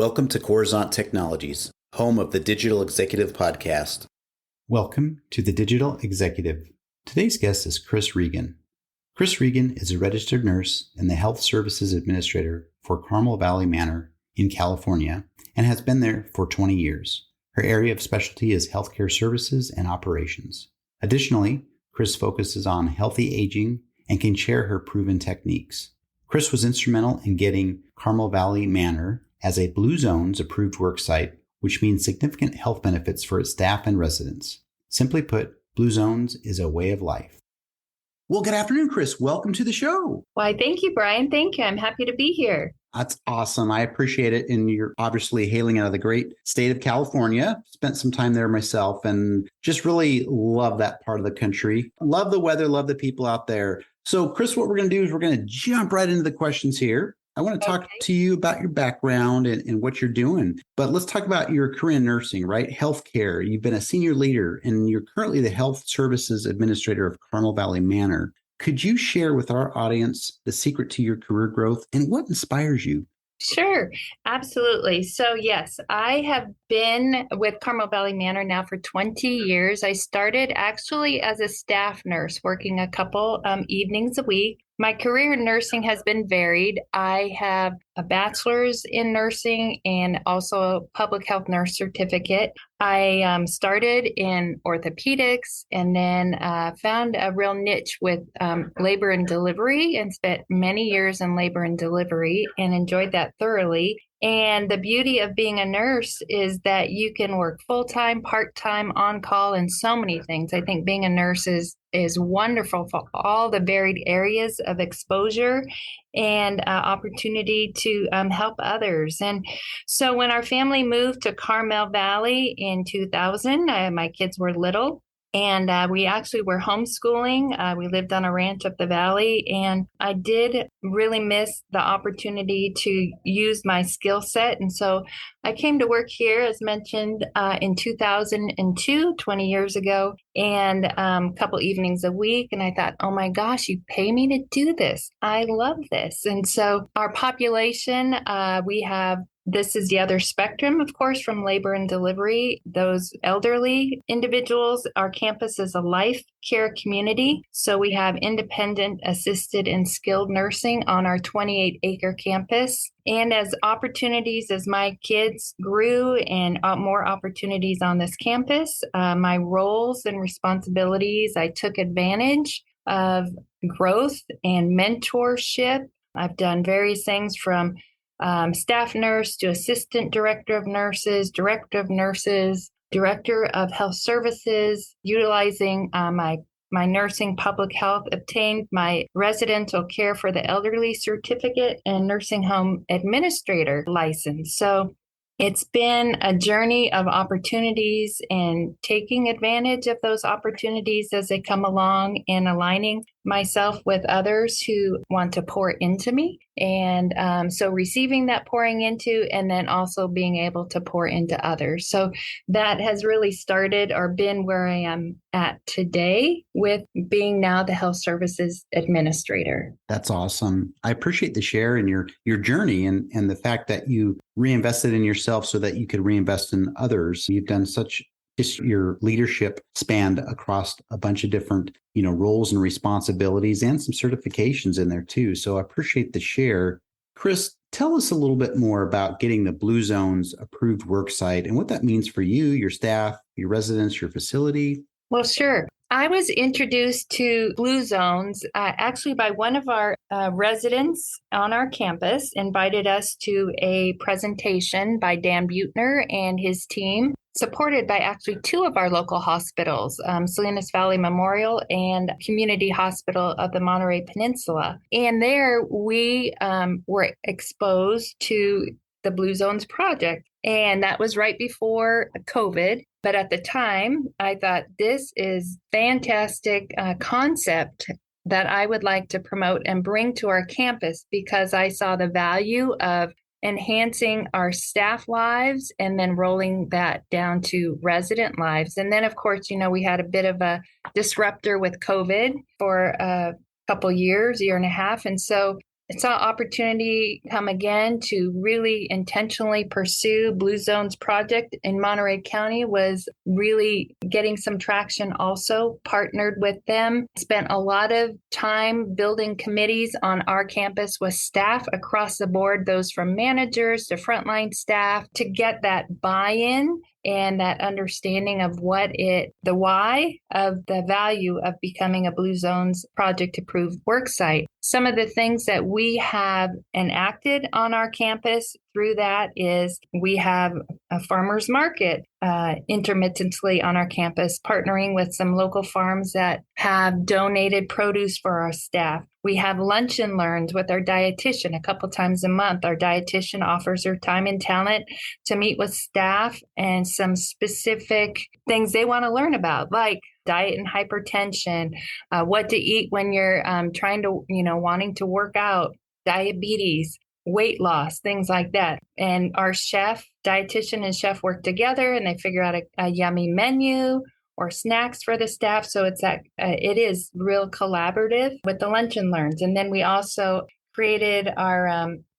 Welcome to Coruzant Technologies, home of the Digital Executive Podcast. Welcome to the Digital Executive. Today's guest is Chris Regan. Chris Regan is a registered nurse and the Health Services Administrator for Carmel Valley Manor in California and has been there for 20 years. Her area of specialty is healthcare services and operations. Additionally, Chris focuses on healthy aging and can share her proven techniques. Chris was instrumental in getting Carmel Valley Manor as a Blue Zones approved worksite, which means significant health benefits for its staff and residents. Simply put, Blue Zones is a way of life. Well, good afternoon, Chris. Welcome to the show. Why, thank you, Brian. Thank you. I'm happy to be here. That's awesome. I appreciate it. And you're obviously hailing out of the great state of California. Spent some time there myself and just really love that part of the country. Love the weather, love the people out there. So, Chris, what we're going to do is we're going to jump right into the questions here. I want to talk to you about your background and what you're doing. But let's talk about your career in nursing, right? Healthcare. You've been a senior leader and you're currently the Health Services Administrator of Carmel Valley Manor. Could you share with our audience the secret to your career growth and what inspires you? Sure, absolutely. So yes, I have been with Carmel Valley Manor now for 20 years. I started actually as a staff nurse, working a couple evenings a week. My career in nursing has been varied. I have a bachelor's in nursing and also a public health nurse certificate. I started in orthopedics and then found a real niche with labor and delivery and spent many years in labor and delivery and enjoyed that thoroughly. And the beauty of being a nurse is that you can work full-time, part-time, on-call, and so many things. I think being a nurse is wonderful for all the varied areas of exposure and opportunity to help others. And so when our family moved to Carmel Valley in 2000, my kids were little. And we actually were homeschooling. We lived on a ranch up the valley. And I did really miss the opportunity to use my skill set. And so I came to work here, as mentioned, in 2002, 20 years ago, and a couple evenings a week. And I thought, oh my gosh, you pay me to do this. I love this. And so our population, this is the other spectrum, of course, from labor and delivery. Those elderly individuals, our campus is a life care community. So we have independent, assisted, and skilled nursing on our 28-acre campus. And as my kids grew and more opportunities on this campus, my roles and responsibilities, I took advantage of growth and mentorship. I've done various things from staff nurse to assistant director of nurses, director of health services, utilizing my nursing public health, obtained my residential care for the elderly certificate and nursing home administrator license. So it's been a journey of opportunities and taking advantage of those opportunities as they come along and aligning myself with others who want to pour into me. And so receiving that pouring into and then also being able to pour into others. So that has really started or been where I am at today with being now the Health Services Administrator. That's awesome. I appreciate the share and your journey and the fact that you reinvested in yourself so that you could reinvest in others. You've done your leadership spanned across a bunch of different, roles and responsibilities and some certifications in there too. So I appreciate the share. Chris, tell us a little bit more about getting the Blue Zones approved worksite and what that means for you, your staff, your residents, your facility. Well, sure. I was introduced to Blue Zones actually by one of our residents on our campus, invited us to a presentation by Dan Buettner and his team, supported by actually two of our local hospitals, Salinas Valley Memorial and Community Hospital of the Monterey Peninsula. And there we were exposed to the Blue Zones project. And that was right before COVID. But at the time, I thought this is fantastic concept that I would like to promote and bring to our campus because I saw the value of enhancing our staff lives and then rolling that down to resident lives. And then, of course, we had a bit of a disruptor with COVID for a couple years, year and a half. And so saw opportunity come again to really intentionally pursue Blue Zones project in Monterey County, was really getting some traction. Also partnered with them, spent a lot of time building committees on our campus with staff across the board, those from managers to frontline staff, to get that buy-in and that understanding of the why of the value of becoming a Blue Zones project approved worksite. Some of the things that we have enacted on our campus through that is we have a farmer's market intermittently on our campus, partnering with some local farms that have donated produce for our staff. We have lunch and learns with our dietitian a couple times a month. Our dietitian offers her time and talent to meet with staff and some specific things they want to learn about, like diet and hypertension, what to eat when you're wanting to work out, diabetes, weight loss, things like that. And our dietitian and chef work together, and they figure out a yummy menu or snacks for the staff. So it is real collaborative with the lunch and learns. And then we also created our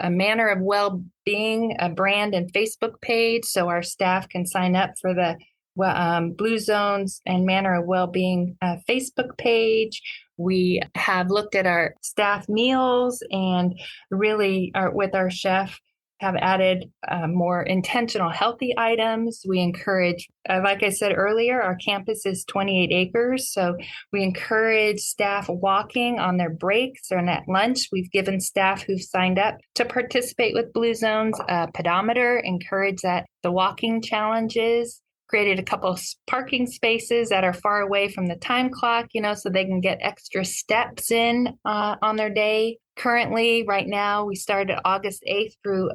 a Manor of Well-Being, a brand and Facebook page, so our staff can sign up for the Blue Zones and Manor of Well-Being Facebook page. We have looked at our staff meals and really with our chef have added more intentional healthy items. We encourage, like I said earlier, our campus is 28 acres. So we encourage staff walking on their breaks or at lunch. We've given staff who've signed up to participate with Blue Zones a pedometer, encourage that the walking challenges, created a couple of parking spaces that are far away from the time clock, so they can get extra steps in on their day. Currently, right now, we started August 8th through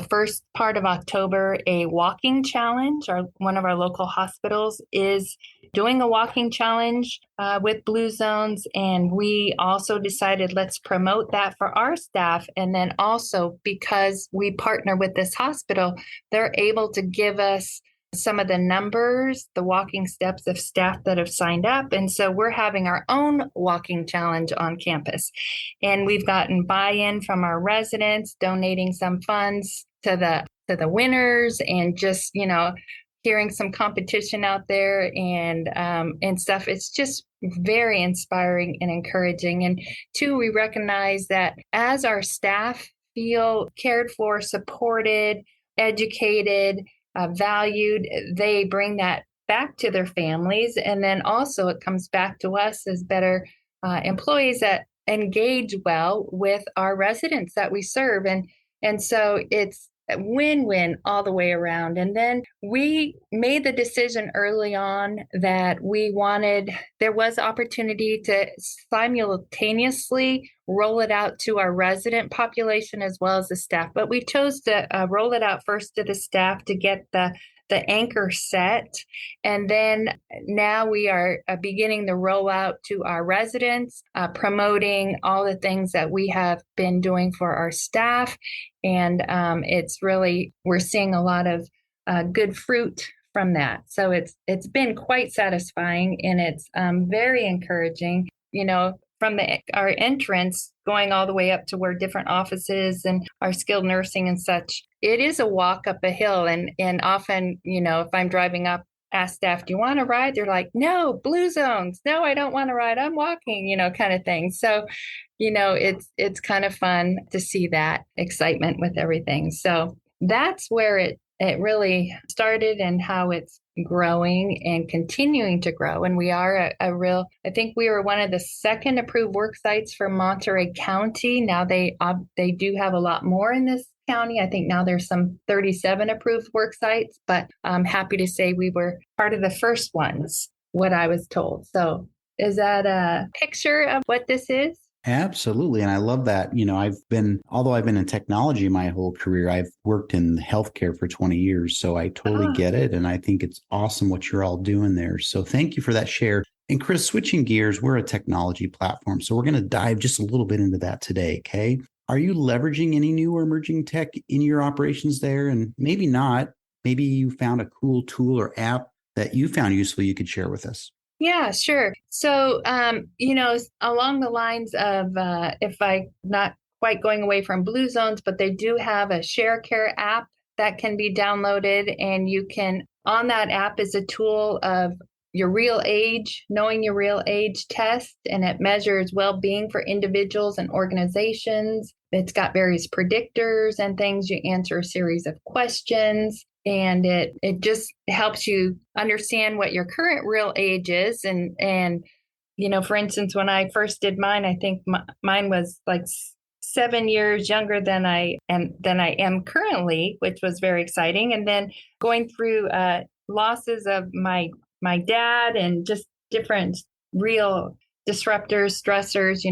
first part of October, a walking challenge. One of our local hospitals is doing a walking challenge with Blue Zones. And we also decided let's promote that for our staff. And then also because we partner with this hospital, they're able to give us some of the numbers, the walking steps of staff that have signed up. And so we're having our own walking challenge on campus. And we've gotten buy-in from our residents, donating some funds to the winners, and just, hearing some competition out there and stuff. It's just very inspiring and encouraging. And two, we recognize that as our staff feel cared for, supported, educated, valued, they bring that back to their families. And then also it comes back to us as better employees that engage well with our residents that we serve. And so it's a win-win all the way around. And then we made the decision early on that there was opportunity to simultaneously roll it out to our resident population as well as the staff. But we chose to roll it out first to the staff to get the anchor set. And then now we are beginning the rollout to our residents, promoting all the things that we have been doing for our staff. And we're seeing a lot of good fruit from that. So it's been quite satisfying, and it's very encouraging, from our entrance going all the way up to where different offices and our skilled nursing and such. It is a walk up a hill. And often, if I'm driving up, ask staff, do you want to ride? They're like, no, Blue Zones. No, I don't want to ride. I'm walking, kind of thing. So, it's kind of fun to see that excitement with everything. So that's where it really started and how it's growing and continuing to grow. And we are I think we were one of the second approved work sites for Monterey County. Now they do have a lot more in this county. I think now there's some 37 approved work sites, but I'm happy to say we were part of the first ones, what I was told. So is that a picture of what this is? Absolutely. And I love that. Although I've been in technology my whole career, I've worked in healthcare for 20 years. So I totally get it. And I think it's awesome what you're all doing there. So thank you for that share. And Chris, switching gears, we're a technology platform. So we're going to dive just a little bit into that today. Okay. Are you leveraging any new or emerging tech in your operations there? And maybe not. Maybe you found a cool tool or app that you found useful you could share with us. Yeah, sure. So, along the lines of, if I'm not quite going away from blue zones, but they do have a Share Care app that can be downloaded. And you can, on that app is a tool of your real age, knowing your real age test, and it measures well-being for individuals and organizations. It's got various predictors and things. You answer a series of questions, and it just helps you understand what your current real age is. And for instance, when I first did mine, I think mine was like 7 years younger than I am currently, which was very exciting. And then going through losses of my dad and just different real disruptors, stressors,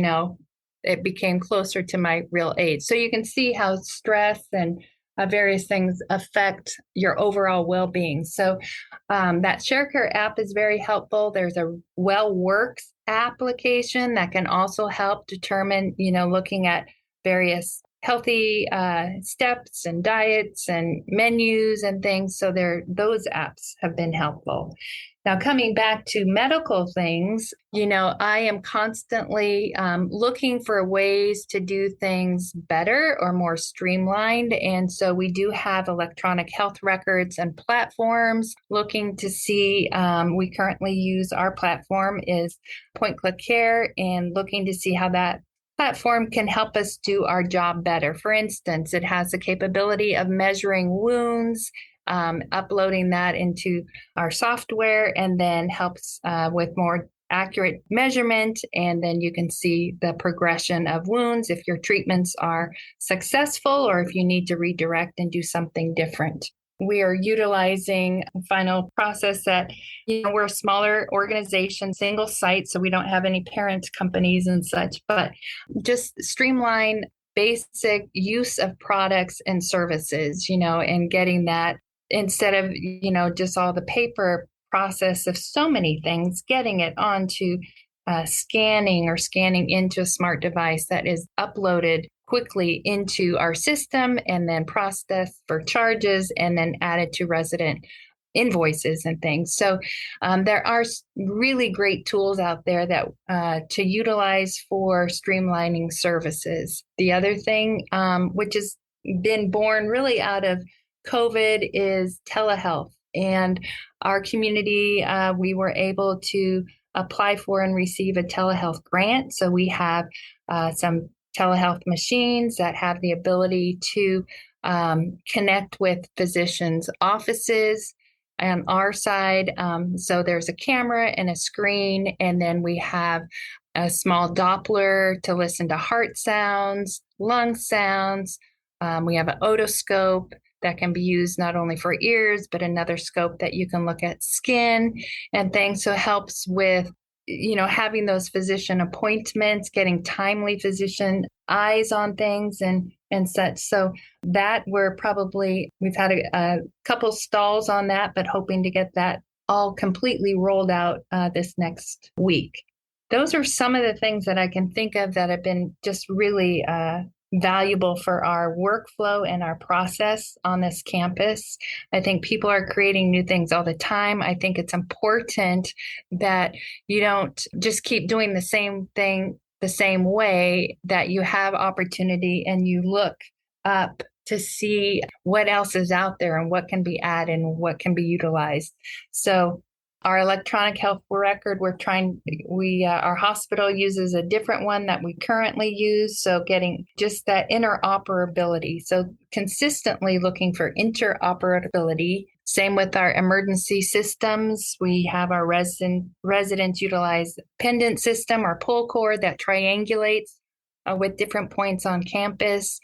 it became closer to my real age. So you can see how stress and various things affect your overall well-being. So that ShareCare app is very helpful. There's a WellWorks application that can also help determine, looking at various healthy steps and diets and menus and things. So those apps have been helpful. Now, coming back to medical things, I am constantly looking for ways to do things better or more streamlined. And so we do have electronic health records and platforms looking to see, we currently use our platform is Point Click Care, and looking to see how that platform can help us do our job better. For instance, it has the capability of measuring wounds, uploading that into our software, and then helps with more accurate measurement. And then you can see the progression of wounds, if your treatments are successful or if you need to redirect and do something different. We are utilizing a final process that, we're a smaller organization, single site, so we don't have any parent companies and such, but just streamline basic use of products and services, and getting that instead of, just all the paper process of so many things, getting it onto scanning into a smart device that is uploaded quickly into our system and then processed for charges and then added to resident invoices and things. So there are really great tools out there that to utilize for streamlining services. The other thing, which has been born really out of COVID, is telehealth. And our community, we were able to apply for and receive a telehealth grant. So we have some telehealth machines that have the ability to connect with physicians' offices on our side. So there's a camera and a screen, and then we have a small Doppler to listen to heart sounds, lung sounds. We have an otoscope that can be used not only for ears, but another scope that you can look at skin and things. So it helps with, having those physician appointments, getting timely physician eyes on things and such. So that we've had a couple stalls on that, but hoping to get that all completely rolled out this next week. Those are some of the things that I can think of that have been just really valuable for our workflow and our process on this campus. I think people are creating new things all the time. I think it's important that you don't just keep doing the same thing the same way, that you have opportunity and you look up to see what else is out there and what can be added and what can be utilized. So our electronic health record, our hospital uses a different one that we currently use. So getting just that interoperability. So consistently looking for interoperability. Same with our emergency systems. We have our residents utilize pendant system or pull cord that triangulates with different points on campus.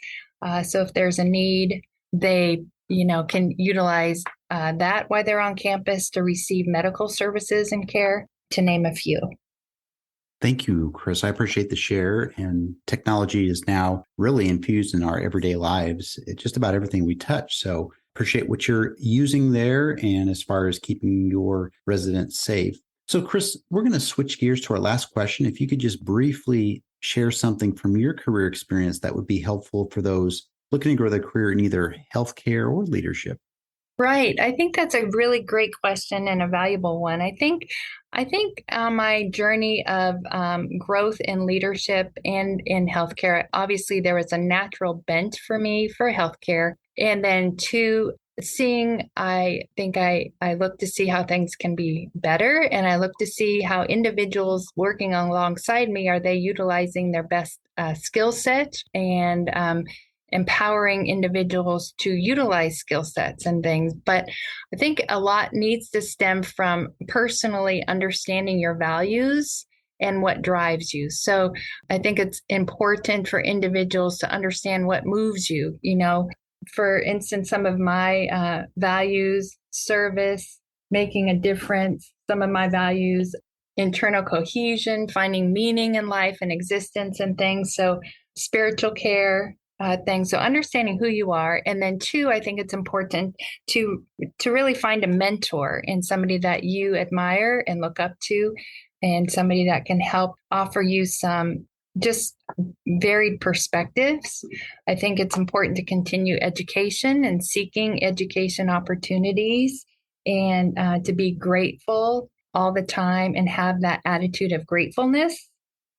So if there's a need, they can utilize that while they're on campus to receive medical services and care, to name a few. Thank you, Chris. I appreciate the share. And technology is now really infused in our everyday lives. It's just about everything we touch. So appreciate what you're using there, and as far as keeping your residents safe. So Chris, we're going to switch gears to our last question. If you could just briefly share something from your career experience that would be helpful for those looking to grow their career in either healthcare or leadership. Right. I think that's a really great question and a valuable one. I think my journey of growth in leadership and in healthcare, obviously there was a natural bent for me for healthcare. And then two, seeing, I look to see how things can be better. And I look to see how individuals working alongside me, are they utilizing their best skill set and empowering individuals to utilize skill sets and things. But I think a lot needs to stem from personally understanding your values and what drives you. So I think it's important for individuals to understand what moves you. For instance, some of my values, service, making a difference, some of my values, internal cohesion, finding meaning in life and existence and things. So spiritual care, things. So understanding who you are, and then two, I think it's important to really find a mentor and somebody that you admire and look up to, and somebody that can help offer you some just varied perspectives. I think it's important to continue education and seeking education opportunities, and to be grateful all the time and have that attitude of gratefulness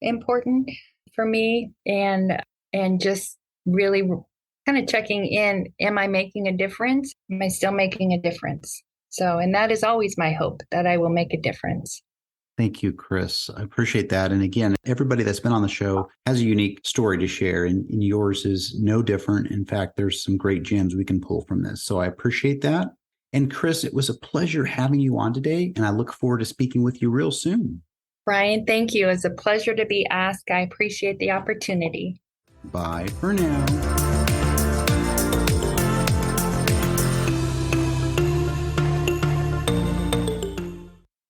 important for me, and just really kind of checking in. Am I making a difference? Am I still making a difference? So, and that is always my hope, that I will make a difference. Thank you, Chris. I appreciate that. And again, everybody that's been on the show has a unique story to share, and yours is no different. In fact, there's some great gems we can pull from this. So I appreciate that. And Chris, it was a pleasure having you on today, and I look forward to speaking with you real soon. Brian, thank you. It's a pleasure to be asked. I appreciate the opportunity. Bye for now.